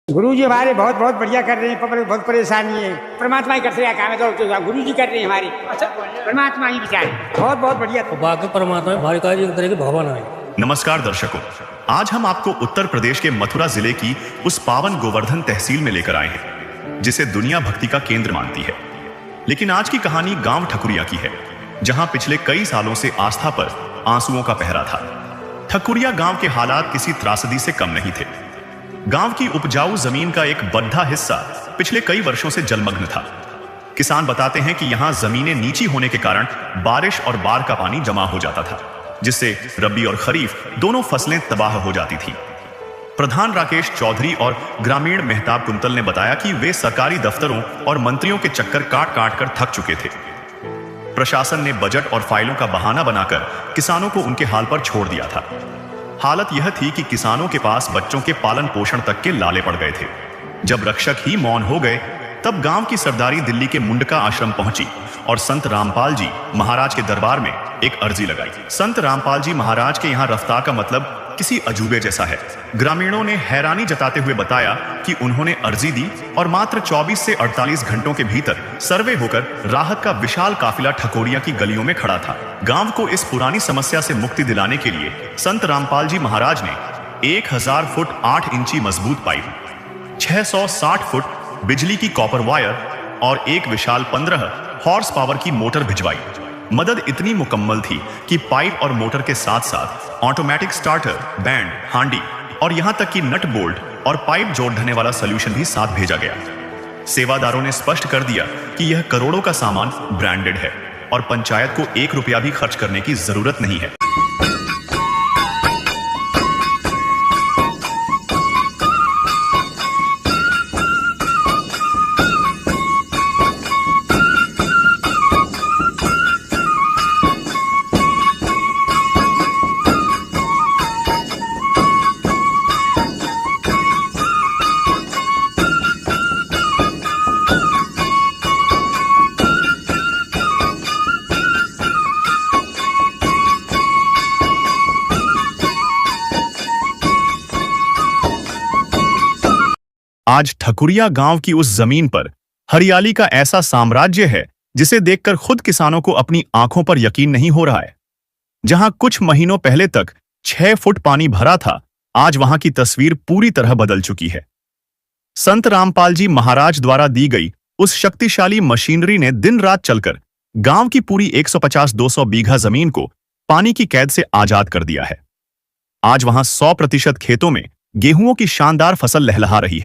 गुरु जी हमारे बहुत बहुत बढ़िया कर रहे हैं, पर बहुत परेशानी है। परमात्मा ही करते हैं काम है, तो गुरु जी कर रहे हैं हमारे। अच्छा, परमात्मा ही बेचारे बहुत बहुत बढ़िया। बाकी परमात्मा हमारे का एक तरह की भावना है। नमस्कार दर्शकों, आज हम आपको उत्तर प्रदेश के मथुरा जिले की उस पावन गोवर्धन तहसील में लेकर आए हैं जिसे दुनिया भक्ति का केंद्र मानती है। लेकिन आज की कहानी गांव ठकुरिया की है, जहां पिछले कई सालों से आस्था पर आंसुओं का पहरा था। ठकुरिया गांव के हालात किसी त्रासदी से कम नहीं थे। गांव की उपजाऊ जमीन का एक बद्धा हिस्सा पिछले कई वर्षों से जलमग्न था। किसान बताते हैं कि यहां जमीनें नीची होने के कारण बारिश और बाढ़ का पानी जमा हो जाता था, जिससे रबी और खरीफ दोनों फसलें तबाह हो जाती थी। प्रधान राकेश चौधरी और ग्रामीण मेहताब कुंतल ने बताया कि वे सरकारी दफ्तरों और मंत्रियों के चक्कर काट काट कर थक चुके थे। प्रशासन ने बजट और फाइलों का बहाना बनाकर किसानों को उनके हाल पर छोड़ दिया था। हालत यह थी कि किसानों के पास बच्चों के पालन पोषण तक के लाले पड़ गए थे। जब रक्षक ही मौन हो गए, तब गांव की सरदारी दिल्ली के मुंडका आश्रम पहुंची और संत रामपाल जी महाराज के दरबार में एक अर्जी लगाई। संत रामपाल जी महाराज के यहाँ रफ्तार का मतलब किसी अजूबे जैसा है। ग्रामीणों ने हैरानी जताते हुए बताया कि उन्होंने अर्जी दी और मात्र 24 से 48 घंटों के भीतर सर्वे होकर राहत का विशाल काफिला ठकुरिया की गलियों में खड़ा था। गांव को इस पुरानी समस्या से मुक्ति दिलाने के लिए संत रामपाल जी महाराज ने 1000 फुट 8 इंची मजबूत पाइप, 660 फुट बिजली की कॉपर वायर और एक विशाल 15 हॉर्स पावर की मोटर भिजवाई। मदद इतनी मुकम्मल थी कि पाइप और मोटर के साथ साथ ऑटोमेटिक स्टार्टर, बैंड, हांडी और यहां तक कि नट बोल्ट और पाइप जोड़ धरने वाला सॉल्यूशन भी साथ भेजा गया। सेवादारों ने स्पष्ट कर दिया कि यह करोड़ों का सामान ब्रांडेड है और पंचायत को 1 रुपया भी खर्च करने की जरूरत नहीं है। आज ठकुरिया गांव की उस जमीन पर हरियाली का ऐसा साम्राज्य है जिसे देखकर खुद किसानों को अपनी आंखों पर यकीन नहीं हो रहा है। जहां कुछ महीनों पहले तक 6 फुट पानी भरा था, आज वहां की तस्वीर पूरी तरह बदल चुकी है। संत रामपाल जी महाराज द्वारा दी गई उस शक्तिशाली मशीनरी ने दिन रात चलकर गांव की पूरी 150-200 बीघा जमीन को पानी की कैद से आजाद कर दिया है। आज वहां 100% खेतों में गेहूंओं की शानदार फसल लहलहा रही है।